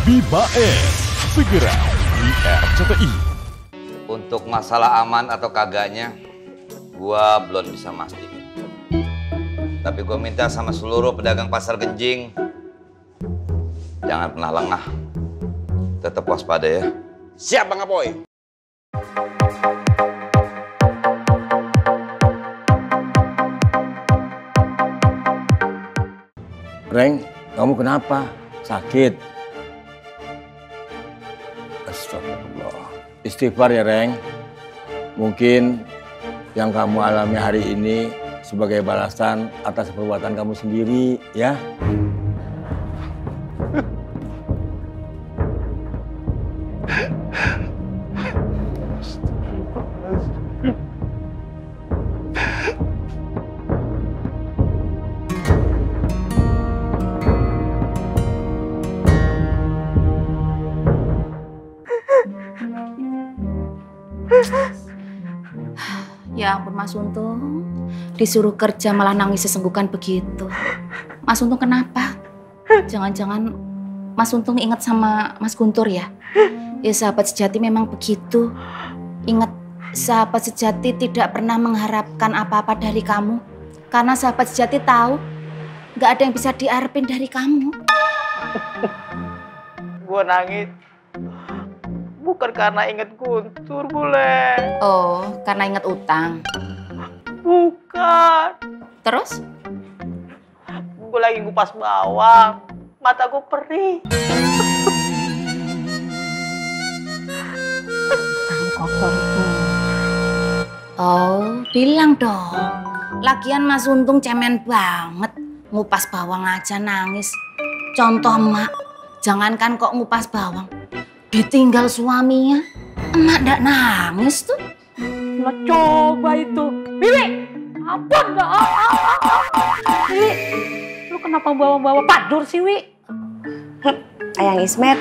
Bibaes, segera di RCTI. Untuk masalah aman atau kagaknya, gua belum bisa mastiin. Tapi gua minta sama seluruh pedagang pasar Genjing, jangan pernah lengah. Tetap waspada ya. Siap Bang Apoy. Reng, kamu kenapa? Sakit? Astagfirullah. Istighfar ya, Reng. Mungkin yang kamu alami hari ini sebagai balasan atas perbuatan kamu sendiri, ya. Ya ampun Mas Untung, disuruh kerja malah nangis sesenggukan begitu. Mas Untung kenapa? Jangan-jangan Mas Untung ingat sama Mas Guntur ya? Ya sahabat sejati memang begitu. Ingat, sahabat sejati tidak pernah mengharapkan apa-apa dari kamu. Karena sahabat sejati tahu gak ada yang bisa diharapin dari kamu. Gua nangis bukan karena inget Guntur, Bule. Oh, karena ingat utang. Bukan. Terus? Gue lagi ngupas bawang. Mata gue perih. Kotor itu. Oh, bilang dong. Lagian Mas Untung cemen banget. Ngupas bawang aja nangis. Contoh emak, jangankan kok ngupas bawang. Ditinggal suaminya, emak ndak nangis tuh. Lo coba itu. Wiwi, ampun dah. Wiwi, lu kenapa bawa-bawa padur sih, Wi? Ayang Ismet,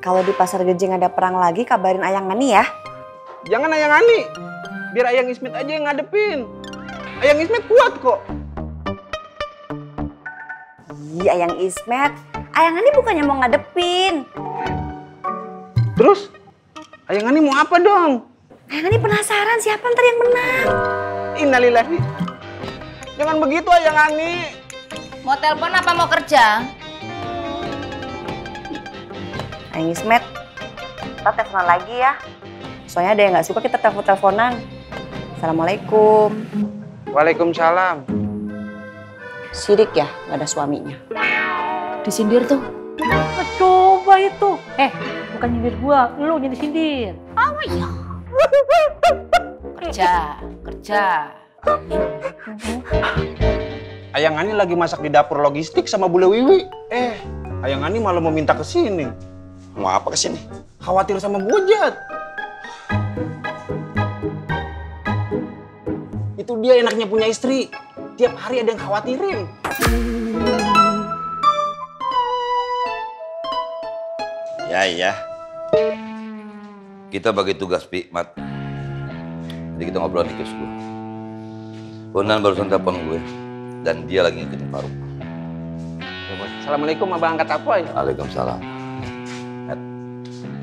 kalau di pasar Genjing ada perang lagi kabarin Ayang Ani ya. Jangan Ayang Ani. Biar Ayang Ismet aja yang ngadepin. Ayang Ismet kuat kok. Iya Ayang Ismet, Ayang Ani bukannya mau ngadepin. Terus Ayang Ani mau apa dong? Ayang Ani penasaran siapa ntar yang menang. Innalillahi. Jangan begitu Ayang Ani. Mau telepon apa mau kerja? Ayang Ismet, kita teleponan lagi ya. Soalnya ada yang gak suka kita telepon-teleponan. Assalamualaikum. Waalaikumsalam. Sirik ya, gak ada suaminya. Disindir tuh. Coba itu. Bukan nyindir gua, lu yang disindir. Oh iya. Kerja. Ayang Ani lagi masak di dapur logistik sama Bule Wiwi. Ayang Ani malah mau minta kesini. Mau apa kesini? Khawatir sama Bujat. Itu dia enaknya punya istri. Tiap hari ada yang khawatirin. Ya. Kita bagi tugas, Pi, Mat. Jadi kita ngobrol di kios gue. Bonan barusan telepon gue. Dan dia lagi ngikutin Faruk. Assalamualaikum Abang Angkat Apoy. Waalaikumsalam.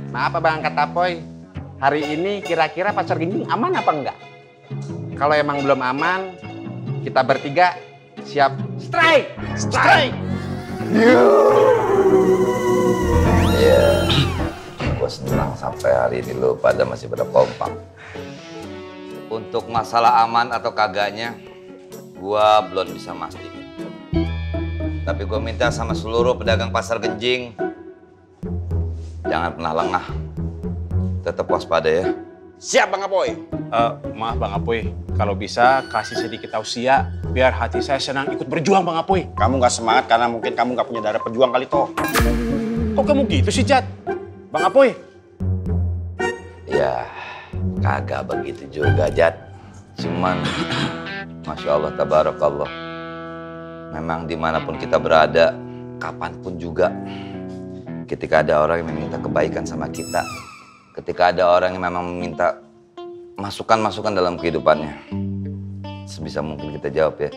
Maaf Abang Angkat Apoy. Hari ini kira-kira pasar Genjing aman apa enggak? Kalau emang belum aman, kita bertiga siap strike. Iya. Gue senang sampai hari ini lo pada masih pada kompak. Untuk masalah aman atau kagaknya, gue belum bisa mastiin. Tapi gue minta sama seluruh pedagang pasar Genjing, jangan pernah lengah. Tetap waspada ya. Siap Bang Apoy. Maaf Bang Apoy, kalau bisa kasih sedikit tausiah biar hati saya senang ikut berjuang Bang Apoy. Kamu nggak semangat karena mungkin kamu nggak punya darah pejuang kali toh. Kok kamu gitu sih, Jat? Bang Apoy? Ya, kagak begitu juga, Jat. Cuman, Masya Allah, Tabarakallah. Memang dimanapun kita berada, kapanpun juga, ketika ada orang yang meminta kebaikan sama kita, ketika ada orang yang memang meminta masukan-masukan dalam kehidupannya, sebisa mungkin kita jawab ya.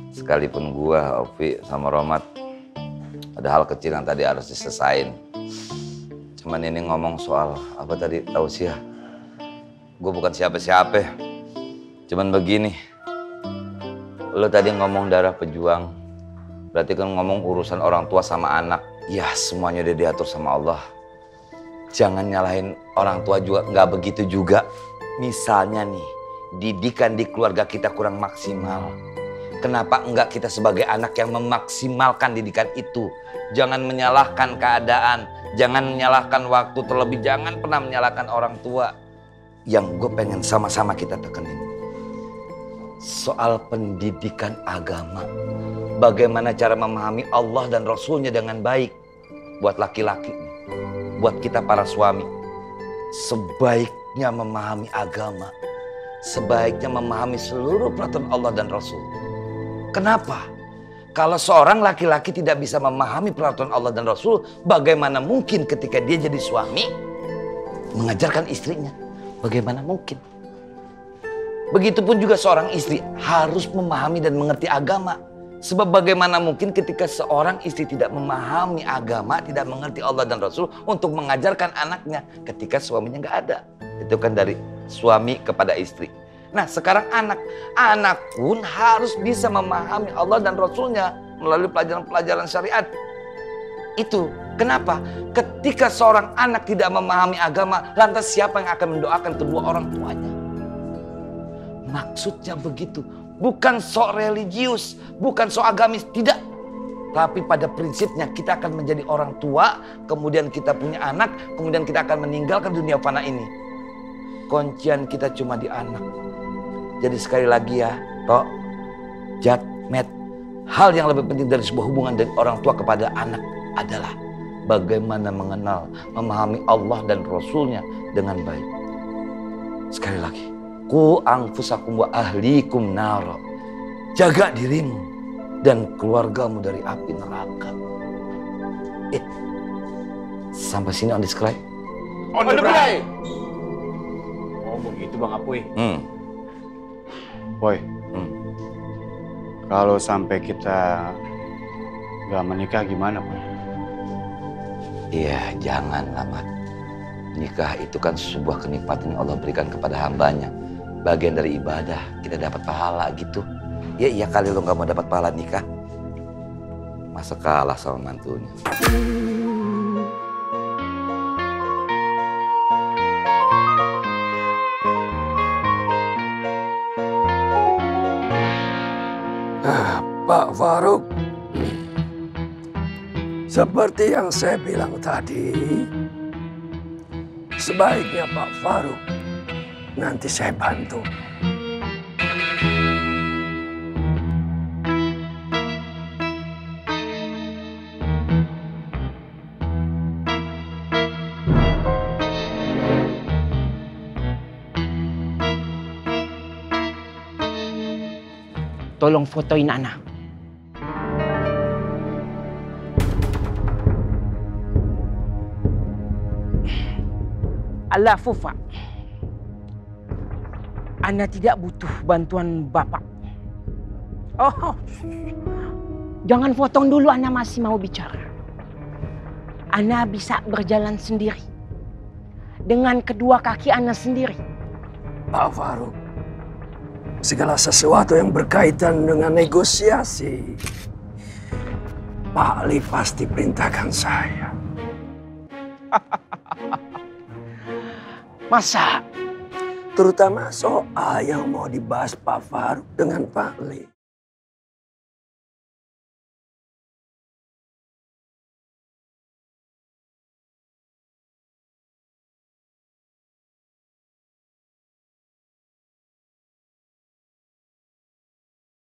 Sekalipun gua, Ovi, sama Romat, ada hal kecil yang tadi harus diselesain. sama Nini ngomong soal apa tadi, tausiah. Gue bukan siapa-siapa. Cuman begini. Lo tadi ngomong darah pejuang. Berarti kan ngomong urusan orang tua sama anak. Ya semuanya udah diatur sama Allah. Jangan nyalahin orang tua juga, nggak begitu juga. Misalnya nih, didikan di keluarga kita kurang maksimal. Kenapa enggak kita sebagai anak yang memaksimalkan didikan itu? Jangan menyalahkan keadaan, jangan menyalahkan waktu, terlebih jangan pernah menyalahkan orang tua. Yang gue pengen sama-sama kita tekenin. Soal pendidikan agama. Bagaimana cara memahami Allah dan Rasulnya dengan baik. Buat laki-laki, buat kita para suami. Sebaiknya memahami agama. Sebaiknya memahami seluruh peraturan Allah dan Rasul. Kenapa? Kalau seorang laki-laki tidak bisa memahami peraturan Allah dan Rasul, bagaimana mungkin ketika dia jadi suami mengajarkan istrinya? Bagaimana mungkin? Begitupun juga seorang istri harus memahami dan mengerti agama. Sebab bagaimana mungkin ketika seorang istri tidak memahami agama, tidak mengerti Allah dan Rasul untuk mengajarkan anaknya ketika suaminya nggak ada. Itu kan dari suami kepada istri. Nah sekarang anak pun harus bisa memahami Allah dan Rasulnya melalui pelajaran-pelajaran syariat. Itu kenapa? Ketika seorang anak tidak memahami agama, lantas siapa yang akan mendoakan kedua orang tuanya? Maksudnya begitu. Bukan sok religius, bukan sok agamis, tidak. Tapi pada prinsipnya kita akan menjadi orang tua, kemudian kita punya anak, kemudian kita akan meninggalkan dunia fana ini. Kuncian kita cuma di anak. Jadi sekali lagi ya, Tok, Jat, Met, hal yang lebih penting dari sebuah hubungan dari orang tua kepada anak adalah bagaimana mengenal, memahami Allah dan Rasulnya dengan baik. Sekali lagi, ku anfusakum wa ahlikum naro. Jaga dirimu dan keluargamu dari api neraka. Sampai sini on the sky. On the play. Oh begitu Bang Apuy. Boy, kalau sampai kita gak menikah gimana, Boy? Iya, jangan Mat. Nikah itu kan sebuah kenikmatan yang Allah berikan kepada hambanya. Bagian dari ibadah, kita dapat pahala gitu. Ya iya kali lo gak mau dapat pahala nikah. Masa kalah sama mantunya. Pak Faruk, seperti yang saya bilang tadi, sebaiknya Pak Faruk nanti saya bantu. Tolong fotoin Ana. Allah Fufa, Ana tidak butuh bantuan Bapak. Oh, jangan potong dulu, Ana masih mau bicara. Ana bisa berjalan sendiri. Dengan kedua kaki Ana sendiri. Pak Faruk, segala sesuatu yang berkaitan dengan negosiasi, Pak Ali pasti perintahkan saya. Masa? Terutama soal yang mau dibahas Pak Faruk dengan Pak Ali.